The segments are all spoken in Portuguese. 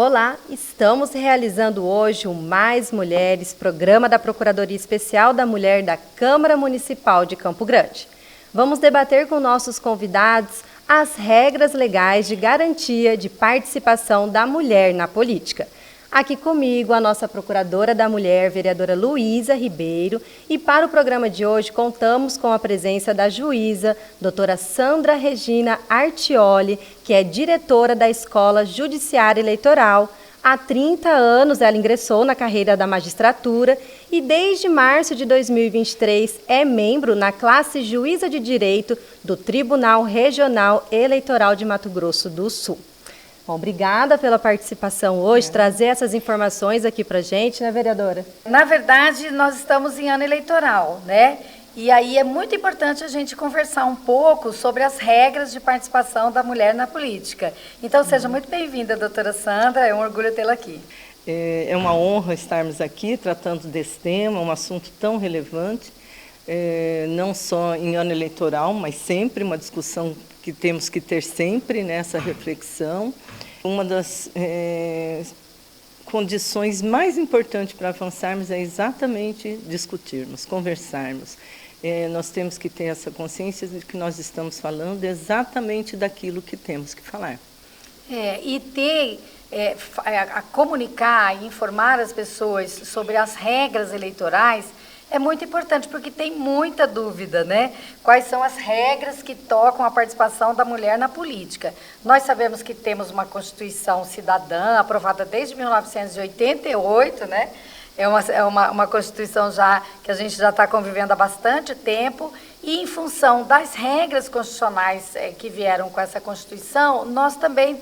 Olá, estamos realizando hoje o Mais Mulheres, programa da Procuradoria Especial da Mulher da Câmara Municipal de Campo Grande. Vamos debater com nossos convidados as regras legais de garantia de participação da mulher na política. Aqui comigo a nossa Procuradora da Mulher, vereadora Luísa Ribeiro, e para o programa de hoje contamos com a presença da juíza, doutora Sandra Regina Artioli, que é diretora da Escola Judiciária Eleitoral. Há 30 anos ela ingressou na carreira da magistratura e desde março de 2023 é membro na classe Juíza de Direito do Tribunal Regional Eleitoral de Mato Grosso do Sul. Bom, obrigada pela participação hoje, trazer essas informações aqui para a gente, né, vereadora? Na verdade, nós estamos em ano eleitoral, né? E aí é muito importante a gente conversar um pouco sobre as regras de participação da mulher na política. Então, seja muito bem-vinda, doutora Sandra, é um orgulho tê-la aqui. É uma honra estarmos aqui tratando desse tema, um assunto tão relevante, não só em ano eleitoral, mas sempre uma discussão que temos que ter sempre nessa reflexão. Uma das condições mais importantes para avançarmos é exatamente discutirmos, conversarmos. Nós temos que ter essa consciência de que nós estamos falando exatamente daquilo que temos que falar. E ter, a comunicar e informar as pessoas sobre as regras eleitorais é muito importante, porque tem muita dúvida, né? Quais são as regras que tocam a participação da mulher na política? Nós sabemos que temos uma Constituição cidadã, aprovada desde 1988, né? É uma Constituição já que a gente já está convivendo há bastante tempo, e em função das regras constitucionais que vieram com essa Constituição, nós também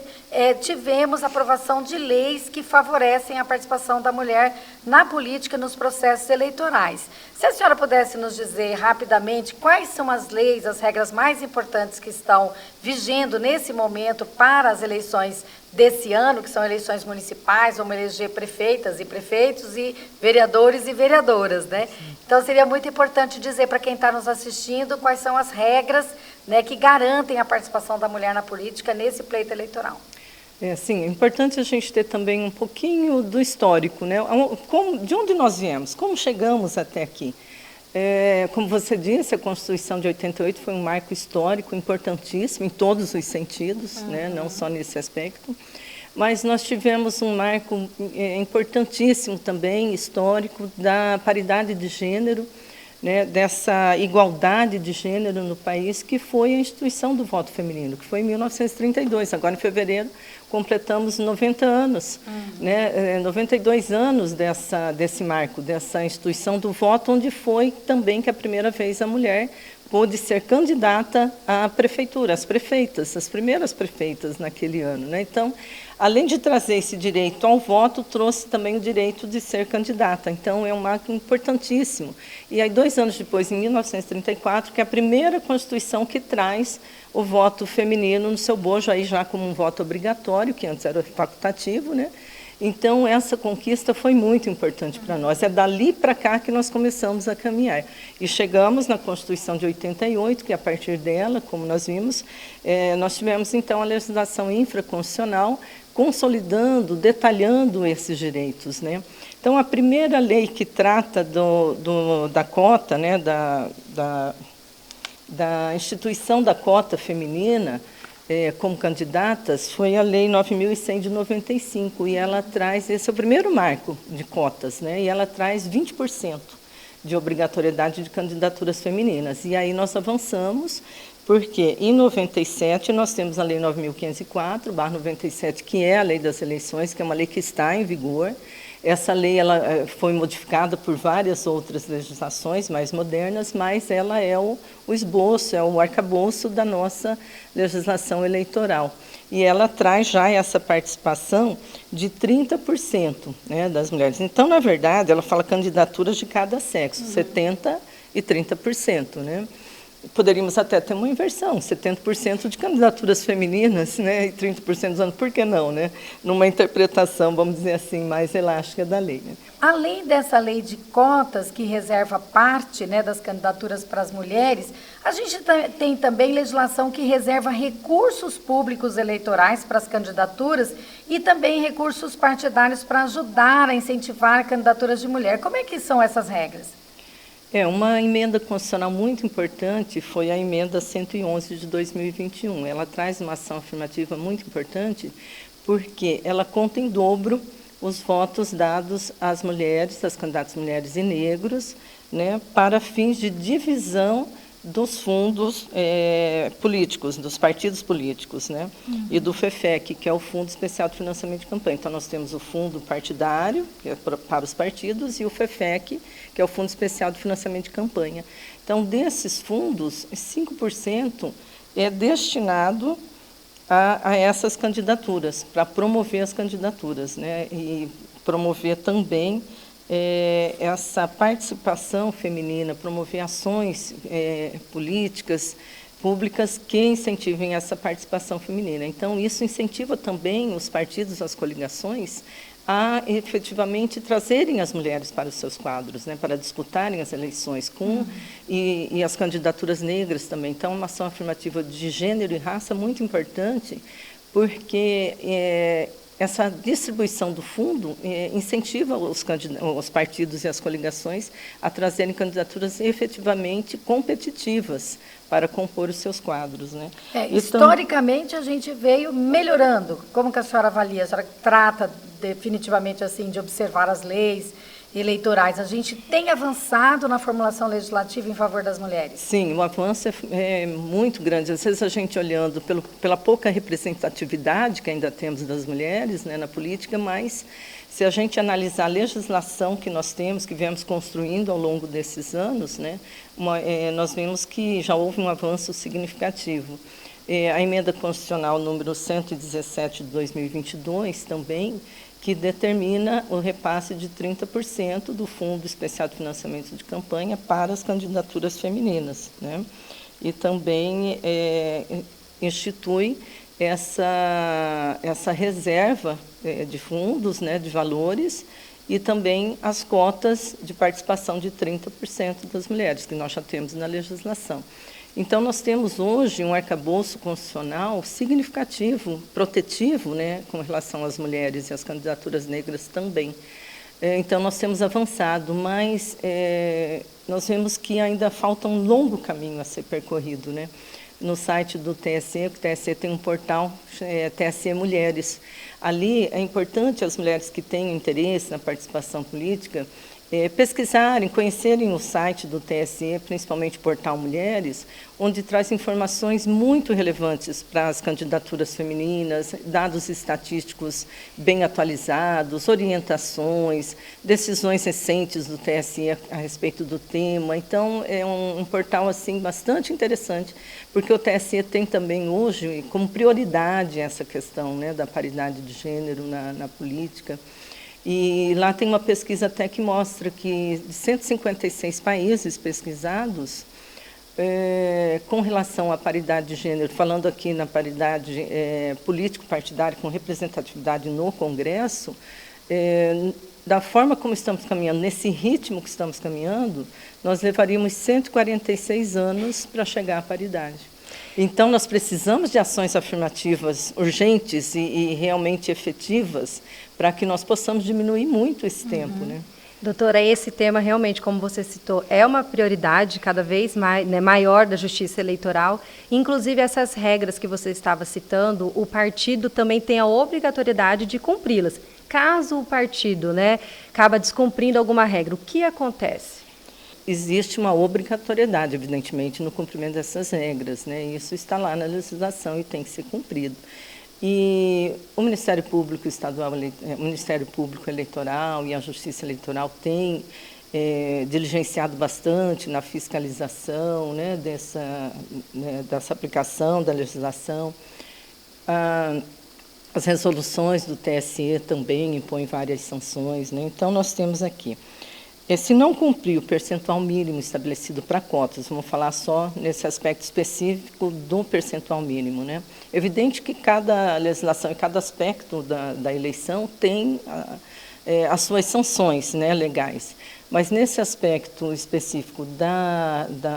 tivemos aprovação de leis que favorecem a participação da mulher na política, nos processos eleitorais. Se a senhora pudesse nos dizer rapidamente quais são as leis, as regras mais importantes que estão vigendo nesse momento para as eleições desse ano, que são eleições municipais, vamos eleger prefeitas e prefeitos e vereadores e vereadoras, né? Então, seria muito importante dizer para quem está nos assistindo quais são as regras, né, que garantem a participação da mulher na política nesse pleito eleitoral. Sim, é importante a gente ter também um pouquinho do histórico, né? De onde nós viemos, como chegamos até aqui. Como você disse, a Constituição de 88 foi um marco histórico importantíssimo em todos os sentidos, né? Não só nesse aspecto, mas nós tivemos um marco importantíssimo também, histórico, da paridade de gênero, né? Dessa igualdade de gênero no país, que foi a instituição do voto feminino, que foi em 1932, agora em fevereiro completamos 90 anos, né? 92 anos desse marco, dessa instituição do voto, onde foi também que a primeira vez a mulher pôde ser candidata à prefeitura, às prefeitas, as primeiras prefeitas naquele ano, né? Então, além de trazer esse direito ao voto, trouxe também o direito de ser candidata. Então, é um marco importantíssimo. E aí, 2 anos depois, em 1934, que é a primeira Constituição que traz o voto feminino no seu bojo, aí já como um voto obrigatório, que antes era facultativo, né? Então, essa conquista foi muito importante para nós. É dali para cá que nós começamos a caminhar. E chegamos na Constituição de 88, que a partir dela, como nós vimos, nós tivemos, então, a legislação infraconstitucional, consolidando, detalhando esses direitos, né? Então, a primeira lei que trata da cota, né, da instituição da cota feminina como candidatas, foi a Lei 9.100 de 95, e ela traz, esse é o primeiro marco de cotas, né, e ela traz 20% de obrigatoriedade de candidaturas femininas. E aí nós avançamos, porque em 97 nós temos a Lei 9.504/97, que é a Lei das Eleições, que é uma lei que está em vigor. Essa lei ela foi modificada por várias outras legislações mais modernas, mas ela é o esboço, é o arcabouço da nossa legislação eleitoral. E ela traz já essa participação de 30%, né, das mulheres. Então, na verdade, ela fala candidaturas de cada sexo, 70% e 30%. Né? poderíamos até ter uma inversão, 70% de candidaturas femininas, né, e 30% dos homens, por que não, né? Numa interpretação, vamos dizer assim, mais elástica da lei, né? Além dessa lei de cotas, que reserva parte, né, das candidaturas para as mulheres, a gente tem também legislação que reserva recursos públicos eleitorais para as candidaturas e também recursos partidários para ajudar a incentivar candidaturas de mulher. Como é que são essas regras? Uma emenda constitucional muito importante foi a emenda 111 de 2021. Ela traz uma ação afirmativa muito importante porque ela conta em dobro os votos dados às mulheres, às candidatas mulheres e negros, né, para fins de divisão dos fundos políticos, dos partidos políticos, né, e do FEFEC, que é o Fundo Especial de Financiamento de Campanha. Então, nós temos o fundo partidário, que é para os partidos, e o FEFEC, que é o Fundo Especial de Financiamento de Campanha. Então, desses fundos, 5% é destinado a essas candidaturas, para promover as candidaturas, né, e promover também essa participação feminina, promover ações políticas públicas que incentivem essa participação feminina. Então, isso incentiva também os partidos, as coligações, a efetivamente trazerem as mulheres para os seus quadros, né, para disputarem as eleições e as candidaturas negras também. Então, uma ação afirmativa de gênero e raça muito importante, porque essa distribuição do fundo incentiva os partidos e as coligações a trazerem candidaturas efetivamente competitivas para compor os seus quadros, né? Historicamente, a gente veio melhorando. Como que a senhora avalia? A senhora trata definitivamente assim de observar as leis eleitorais. A gente tem avançado na formulação legislativa em favor das mulheres? Sim, o avanço é muito grande. Às vezes a gente olhando pela pouca representatividade que ainda temos das mulheres, né, na política, mas se a gente analisar a legislação que nós temos, que viemos construindo ao longo desses anos, né, nós vemos que já houve um avanço significativo. A emenda constitucional número 117 de 2022 também, que determina o repasse de 30% do Fundo Especial de Financiamento de Campanha para as candidaturas femininas, né? E também institui essa reserva de fundos, né, de valores, e também as cotas de participação de 30% das mulheres, que nós já temos na legislação. Então, nós temos hoje um arcabouço constitucional significativo, protetivo, né, com relação às mulheres e às candidaturas negras também. Então, nós temos avançado, mas nós vemos que ainda falta um longo caminho a ser percorrido, né? No site do TSE, o TSE tem um portal, TSE Mulheres. Ali é importante as mulheres que têm interesse na participação política pesquisarem, conhecerem o site do TSE, principalmente o portal Mulheres, onde traz informações muito relevantes para as candidaturas femininas, dados estatísticos bem atualizados, orientações, decisões recentes do TSE a respeito do tema. Então, é um portal assim bastante interessante, porque o TSE tem também hoje como prioridade essa questão, né, da paridade de gênero na política. E lá tem uma pesquisa até que mostra que de 156 países pesquisados, com relação à paridade de gênero, falando aqui na paridade político-partidária com representatividade no Congresso, da forma como estamos caminhando, nesse ritmo que estamos caminhando, nós levaríamos 146 anos para chegar à paridade. Então, nós precisamos de ações afirmativas urgentes e realmente efetivas para que nós possamos diminuir muito esse tempo, né? Doutora, esse tema realmente, como você citou, é uma prioridade cada vez mais, né, maior da justiça eleitoral. Inclusive, essas regras que você estava citando, o partido também tem a obrigatoriedade de cumpri-las. Caso o partido, né, acaba descumprindo alguma regra, o que acontece? Existe uma obrigatoriedade, evidentemente, no cumprimento dessas regras, né? Isso está lá na legislação e tem que ser cumprido. E o Ministério Público Estadual, o Ministério Público Eleitoral e a Justiça Eleitoral têm diligenciado bastante na fiscalização, né, dessa aplicação da legislação. As resoluções do TSE também impõem várias sanções, né? Então, nós temos aqui. Se não cumprir o percentual mínimo estabelecido para cotas, vamos falar só nesse aspecto específico do percentual mínimo, né? É evidente que cada legislação e cada aspecto da eleição tem as suas sanções, né, legais, mas nesse aspecto específico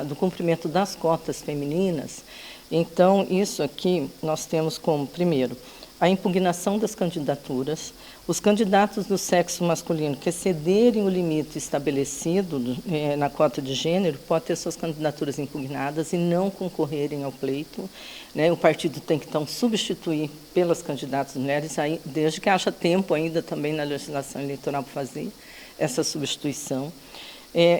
do cumprimento das cotas femininas, então isso aqui nós temos como, primeiro, a impugnação das candidaturas. Os candidatos do sexo masculino que excederem o limite estabelecido na cota de gênero podem ter suas candidaturas impugnadas e não concorrerem ao pleito, né? O partido tem que, então, substituir pelas candidatas mulheres, aí, desde que haja tempo ainda também na legislação eleitoral para fazer essa substituição.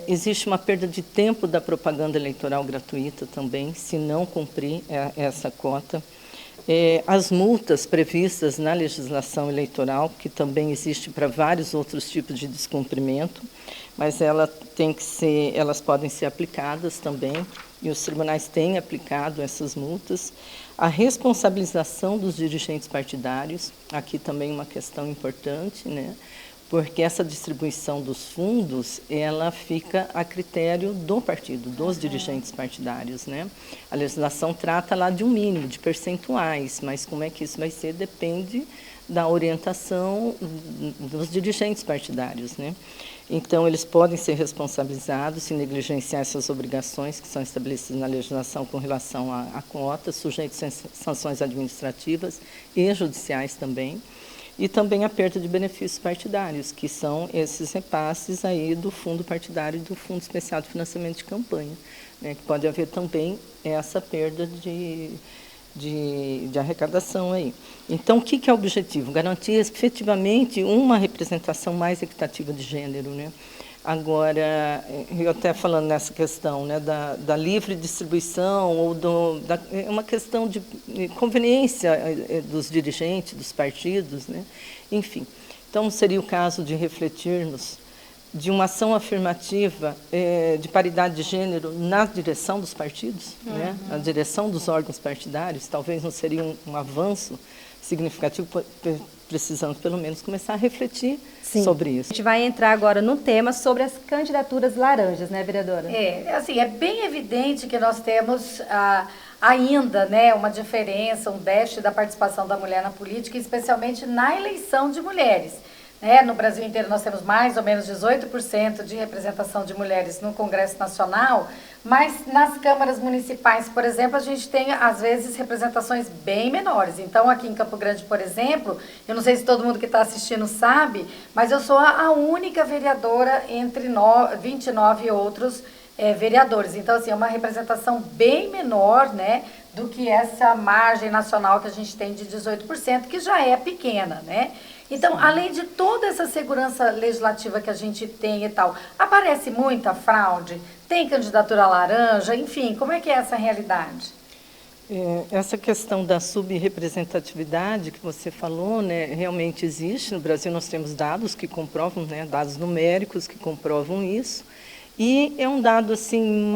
Existe uma perda de tempo da propaganda eleitoral gratuita também, se não cumprir essa cota. As multas previstas na legislação eleitoral, que também existe para vários outros tipos de descumprimento, mas elas podem ser aplicadas também, e os tribunais têm aplicado essas multas. A responsabilização dos dirigentes partidários, aqui também uma questão importante, né? Porque essa distribuição dos fundos, ela fica a critério do partido, dos dirigentes partidários, né? A legislação trata lá de um mínimo, de percentuais, mas como é que isso vai ser depende da orientação dos dirigentes partidários, né? Então, eles podem ser responsabilizados se negligenciar essas obrigações que são estabelecidas na legislação com relação à cota, sujeitos a sanções administrativas e judiciais também. E também a perda de benefícios partidários, que são esses repasses aí do fundo partidário e do Fundo Especial de Financiamento de Campanha, né, que pode haver também essa perda de arrecadação aí. Então, o que é o objetivo? Garantir efetivamente uma representação mais equitativa de gênero, né? Agora, eu até falando nessa questão, né, da livre distribuição, ou uma questão de conveniência dos dirigentes, dos partidos, né? Enfim. Então, seria o caso de refletirmos de uma ação afirmativa de paridade de gênero na direção dos partidos, né? Na direção dos órgãos partidários, talvez não seria um avanço significativo, precisamos pelo menos começar a refletir sobre isso. A gente vai entrar agora no tema sobre as candidaturas laranjas, né, vereadora? Assim, é bem evidente que nós temos ainda, né, uma diferença, um déficit da participação da mulher na política, especialmente na eleição de mulheres. No Brasil inteiro nós temos mais ou menos 18% de representação de mulheres no Congresso Nacional, mas nas câmaras municipais, por exemplo, a gente tem, às vezes, representações bem menores. Então, aqui em Campo Grande, por exemplo, eu não sei se todo mundo que está assistindo sabe, mas eu sou a única vereadora entre 29 outros vereadores. Então, assim, é uma representação bem menor, né, do que essa margem nacional que a gente tem de 18%, que já é pequena, né? Então, além de toda essa segurança legislativa que a gente tem e tal, aparece muita fraude? Tem candidatura laranja? Enfim, como é que é essa realidade? Essa questão da subrepresentatividade que você falou, né, realmente existe. No Brasil nós temos dados que comprovam, né, dados numéricos que comprovam isso. E é um dado assim,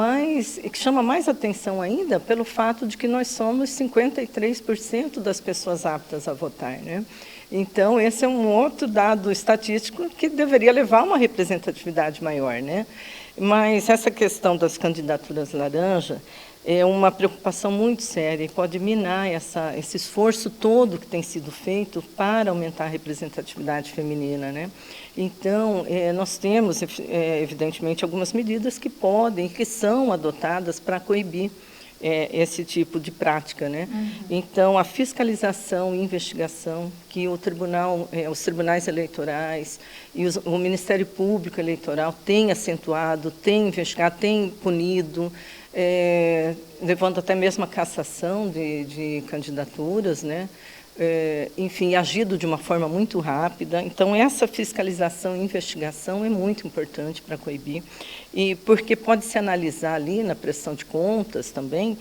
que chama mais atenção ainda pelo fato de que nós somos 53% das pessoas aptas a votar, né? Então, esse é um outro dado estatístico que deveria levar a uma representatividade maior, né? Mas essa questão das candidaturas laranja é uma preocupação muito séria e pode minar esse esforço todo que tem sido feito para aumentar a representatividade feminina, né? Então, nós temos, evidentemente, algumas medidas que podem, que são adotadas para coibir esse tipo de prática, né? Então, a fiscalização e investigação que os tribunais eleitorais e o Ministério Público Eleitoral têm acentuado, têm investigado, têm punido, levando até mesmo a cassação de candidaturas, né? Enfim, agido de uma forma muito rápida. Então, essa fiscalização e investigação é muito importante para coibir, e porque pode-se analisar ali, na prestação de contas também,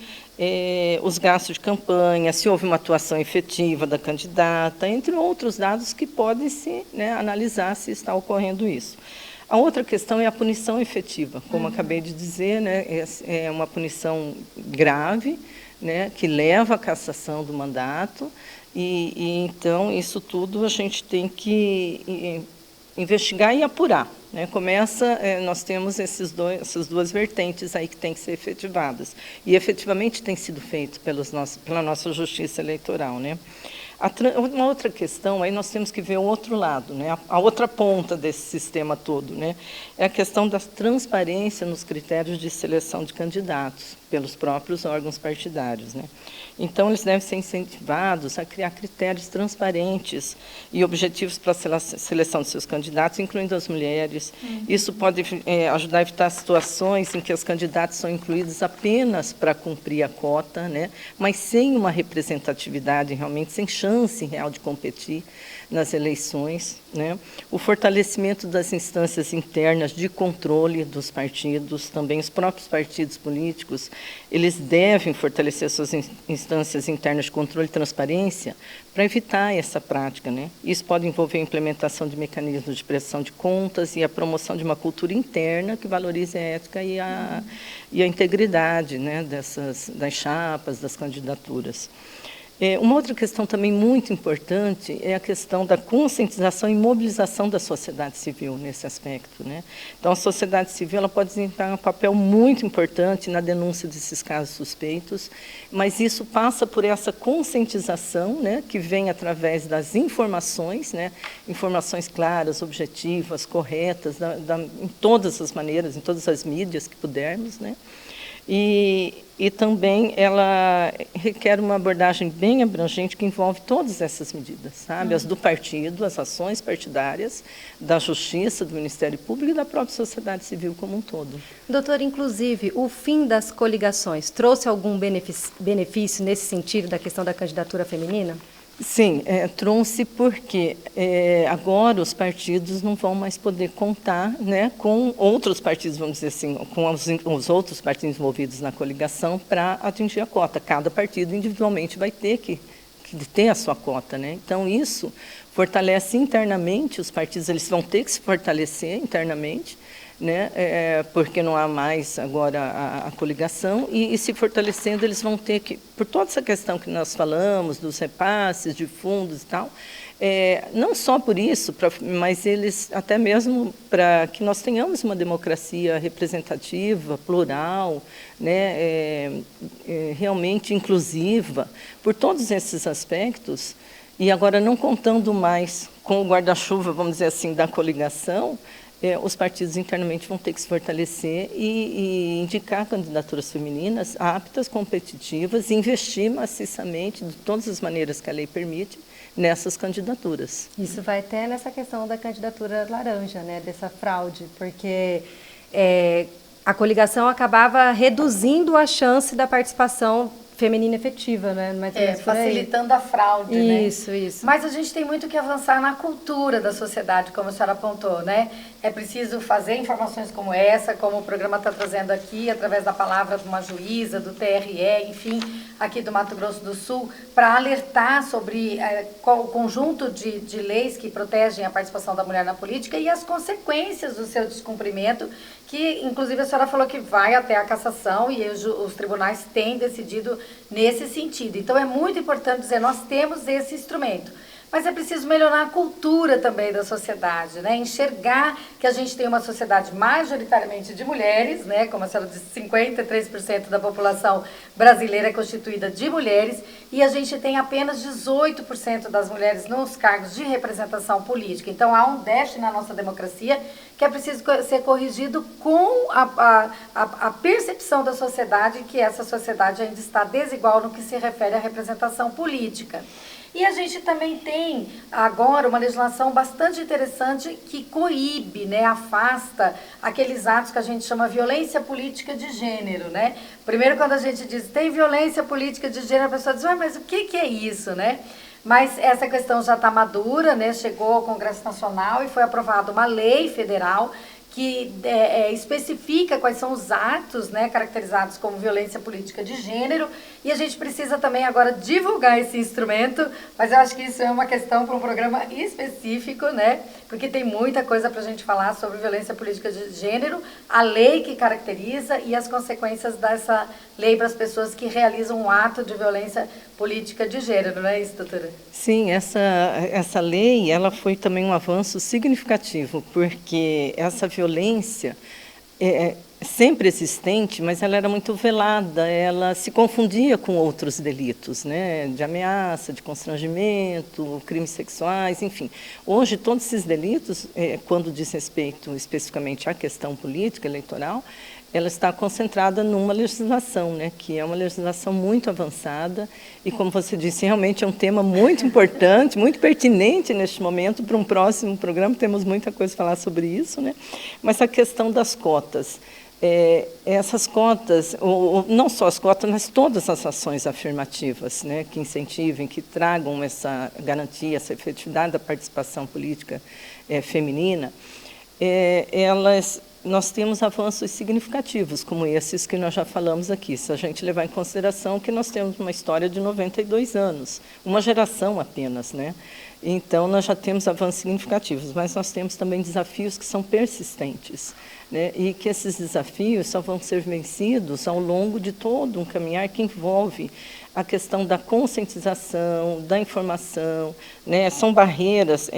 os gastos de campanha, se houve uma atuação efetiva da candidata, entre outros dados que podem-se, né, analisar se está ocorrendo isso. A outra questão é a punição efetiva, como acabei de dizer, né, é uma punição grave, né, que leva à cassação do mandato. E então, isso tudo a gente tem que investigar e apurar, né? Nós temos essas duas vertentes aí que têm que ser efetivadas. E, efetivamente, tem sido feito pela nossa justiça eleitoral, né? Uma outra questão, aí nós temos que ver o outro lado, né? A outra ponta desse sistema todo, né? É a questão da transparência nos critérios de seleção de candidatos pelos próprios órgãos partidários, né? Então, eles devem ser incentivados a criar critérios transparentes e objetivos para a seleção de seus candidatos, incluindo as mulheres. Isso pode ajudar a evitar situações em que os candidatos são incluídos apenas para cumprir a cota, né? Mas sem uma representatividade realmente, sem chance real de competir nas eleições, né? O fortalecimento das instâncias internas de controle dos partidos, também os próprios partidos políticos, eles devem fortalecer suas instâncias internas de controle e transparência para evitar essa prática, né? Isso pode envolver a implementação de mecanismos de prestação de contas e a promoção de uma cultura interna que valorize a ética e a integridade, né, das chapas, das candidaturas. Uma outra questão também muito importante é a questão da conscientização e mobilização da sociedade civil nesse aspecto, né? Então, a sociedade civil ela pode desempenhar um papel muito importante na denúncia desses casos suspeitos, mas isso passa por essa conscientização, né, que vem através das informações, né, informações claras, objetivas, corretas, em todas as maneiras, em todas as mídias que pudermos, né? E também ela requer uma abordagem bem abrangente que envolve todas essas medidas, sabe? As do partido, as ações partidárias, da Justiça, do Ministério Público e da própria sociedade civil como um todo. Doutor, inclusive, o fim das coligações trouxe algum benefício nesse sentido da questão da candidatura feminina? Sim, trouxe porque agora os partidos não vão mais poder contar, né, com outros partidos, vamos dizer assim, com os outros partidos envolvidos na coligação para atingir a cota. Cada partido individualmente vai ter que ter a sua cota, né? Então, isso fortalece internamente os partidos, eles vão ter que se fortalecer internamente, né, porque não há mais agora a coligação, e se fortalecendo eles vão ter que, por toda essa questão que nós falamos, dos repasses, de fundos e tal, não só por isso, mas eles até mesmo para que nós tenhamos uma democracia representativa, plural, né, realmente inclusiva, por todos esses aspectos, e agora não contando mais com o guarda-chuva, vamos dizer assim, da coligação, os partidos internamente vão ter que se fortalecer e indicar candidaturas femininas aptas, competitivas, e investir maciçamente, de todas as maneiras que a lei permite, nessas candidaturas. Isso vai até nessa questão da candidatura laranja, né, dessa fraude, porque a coligação acabava reduzindo a chance da participação feminina efetiva, né? Facilitando a fraude, né? Isso. Mas a gente tem muito que avançar na cultura da sociedade, como a senhora apontou, né? É preciso fazer informações como essa, como o programa está trazendo aqui, através da palavra de uma juíza, do TRE, enfim, aqui do Mato Grosso do Sul, para alertar sobre o conjunto de leis que protegem a participação da mulher na política e as consequências do seu descumprimento, que, inclusive, a senhora falou que vai até a cassação e os tribunais têm decidido nesse sentido. Então, é muito importante dizer, nós temos esse instrumento. Mas é preciso melhorar a cultura também da sociedade, né? Enxergar que a gente tem uma sociedade majoritariamente de mulheres, né? Como a senhora disse, 53% da população brasileira é constituída de mulheres, e a gente tem apenas 18% das mulheres nos cargos de representação política. Então, há um déficit na nossa democracia que é preciso ser corrigido com a percepção da sociedade que essa sociedade ainda está desigual no que se refere à representação política. E a gente também tem agora uma legislação bastante interessante que coíbe, né, afasta aqueles atos que a gente chama violência política de gênero, né? Primeiro, quando a gente diz tem violência política de gênero, a pessoa diz, mas o que é isso, né? Mas essa questão já está madura, né? Chegou ao Congresso Nacional e foi aprovada uma lei federal que especifica quais são os atos, né, caracterizados como violência política de gênero, e a gente precisa também agora divulgar esse instrumento, mas eu acho que isso é uma questão para um programa específico, né, porque tem muita coisa para a gente falar sobre violência política de gênero, a lei que caracteriza e as consequências dessa lei para as pessoas que realizam um ato de violência política de gênero, não é isso, doutora? Sim, essa lei ela foi também um avanço significativo, porque essa violência é sempre existente, mas ela era muito velada, ela se confundia com outros delitos, né, de ameaça, de constrangimento, crimes sexuais, enfim. Hoje, todos esses delitos, quando diz respeito especificamente à questão política, eleitoral, ela está concentrada numa legislação, né, que é uma legislação muito avançada e, como você disse, realmente é um tema muito importante, muito pertinente neste momento. Para um próximo programa temos muita coisa a falar sobre isso, né? Mas a questão das cotas. Essas cotas, ou não só as cotas, mas todas as ações afirmativas, né, que incentivem, que tragam essa garantia, essa efetividade da participação política feminina, nós temos avanços significativos, como esses que nós já falamos aqui, se a gente levar em consideração que nós temos uma história de 92 anos, uma geração apenas, né? Então, nós já temos avanços significativos, mas nós temos também desafios que são persistentes, né? E que esses desafios só vão ser vencidos ao longo de todo um caminhar que envolve a questão da conscientização, da informação, né? São barreiras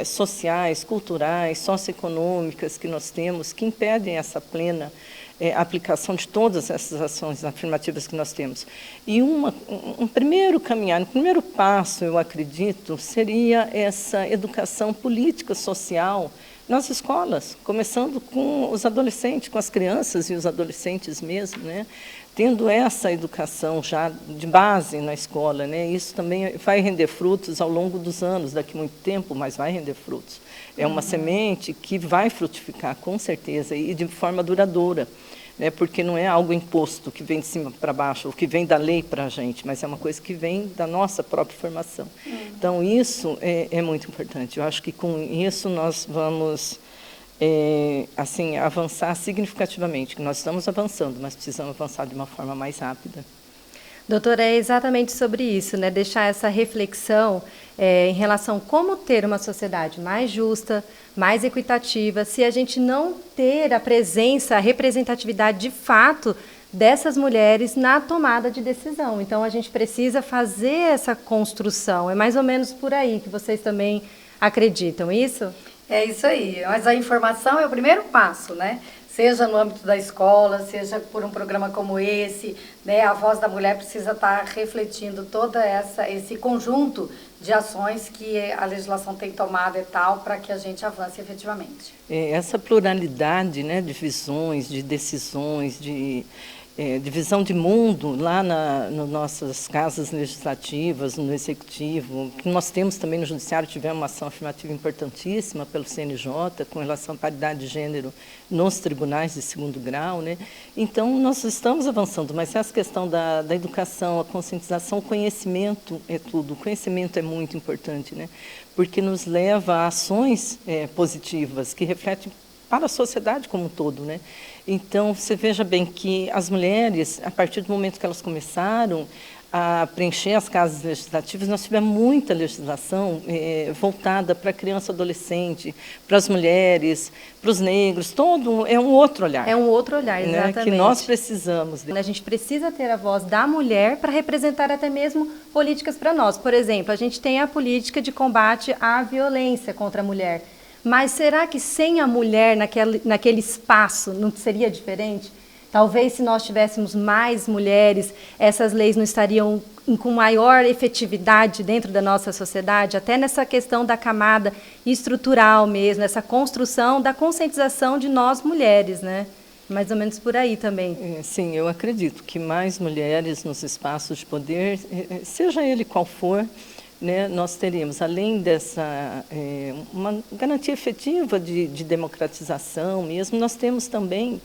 sociais, culturais, socioeconômicas que nós temos que impedem essa plena aplicação de todas essas ações afirmativas que nós temos. E um primeiro caminhar, um primeiro passo, eu acredito, seria essa educação política social nas escolas, começando com os adolescentes, com as crianças e os adolescentes mesmo, né? Tendo essa educação já de base na escola, né? Isso também vai render frutos ao longo dos anos, daqui a muito tempo, mas vai render frutos. É uma semente que vai frutificar, com certeza, e de forma duradoura, né? Porque não é algo imposto, que vem de cima para baixo, ou que vem da lei para a gente, mas é uma coisa que vem da nossa própria formação. Então, isso é muito importante. Eu acho que com isso nós vamos assim, avançar significativamente, que nós estamos avançando, mas precisamos avançar de uma forma mais rápida. Doutora, é exatamente sobre isso, né? Deixar essa reflexão em relação a como ter uma sociedade mais justa, mais equitativa, se a gente não ter a presença, a representatividade de fato dessas mulheres na tomada de decisão. Então, a gente precisa fazer essa construção. É mais ou menos por aí que vocês também acreditam, isso? É isso aí, mas a informação é o primeiro passo, né? Seja no âmbito da escola, seja por um programa como esse, né? A Voz da Mulher precisa estar refletindo todo esse conjunto de ações que a legislação tem tomado e tal, para que a gente avance efetivamente. Essa pluralidade, né, de visões, de decisões, de visão de mundo lá nas nossas casas legislativas, no Executivo, que nós temos também no Judiciário, tivemos uma ação afirmativa importantíssima pelo CNJ com relação à paridade de gênero nos tribunais de segundo grau, né? Então, nós estamos avançando, mas essa questão da educação, a conscientização, o conhecimento é tudo, o conhecimento é muito importante, né? Porque nos leva a ações positivas, que refletem para a sociedade como um todo, né? Então, você veja bem que as mulheres, a partir do momento que elas começaram a preencher as casas legislativas, nós tivemos muita legislação voltada para a criança e adolescente, para as mulheres, para os negros, todo é um outro olhar. É um outro olhar, exatamente. Né, que nós precisamos. A gente precisa ter a voz da mulher para representar até mesmo políticas para nós. Por exemplo, a gente tem a política de combate à violência contra a mulher. Mas será que sem a mulher naquele espaço não seria diferente? Talvez se nós tivéssemos mais mulheres, essas leis não estariam com maior efetividade dentro da nossa sociedade, até nessa questão da camada estrutural mesmo, essa construção da conscientização de nós mulheres, né? Mais ou menos por aí também. Sim, eu acredito que mais mulheres nos espaços de poder, seja ele qual for, né, nós teríamos, além dessa uma garantia efetiva de democratização mesmo, nós temos também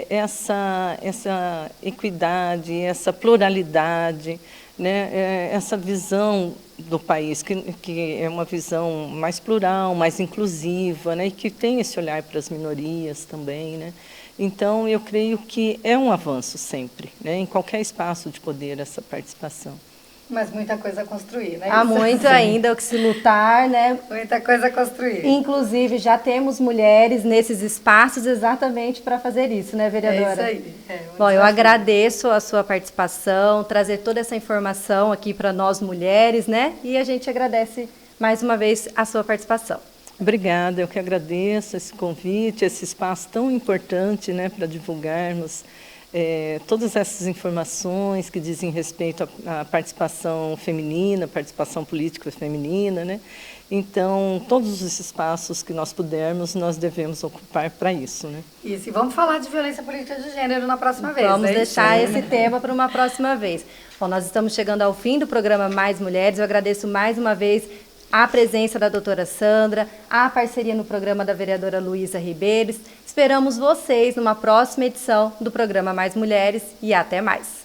essa equidade, essa pluralidade, né, essa visão do país, que é uma visão mais plural, mais inclusiva, né, e que tem esse olhar para as minorias também, né. Então, eu creio que é um avanço sempre, né, em qualquer espaço de poder, essa participação. Mas muita coisa a construir, né? Há muito ainda o que se lutar, né? Muita coisa a construir. Inclusive, já temos mulheres nesses espaços exatamente para fazer isso, né, vereadora? É isso aí. Bom, eu agradeço a sua participação, trazer toda essa informação aqui para nós mulheres, né? E a gente agradece mais uma vez a sua participação. Obrigada, eu que agradeço esse convite, esse espaço tão importante, né, para divulgarmos todas essas informações que dizem respeito à participação feminina, participação política feminina, né? Então, todos os espaços que nós pudermos, nós devemos ocupar para isso, né? Isso, e vamos falar de violência política de gênero na próxima vez. Vamos deixar esse tema para uma próxima vez. Bom, nós estamos chegando ao fim do programa Mais Mulheres. Eu agradeço mais uma vez a presença da doutora Sandra, a parceria no programa da vereadora Luísa Ribeiro. Esperamos vocês numa próxima edição do programa Mais Mulheres e até mais.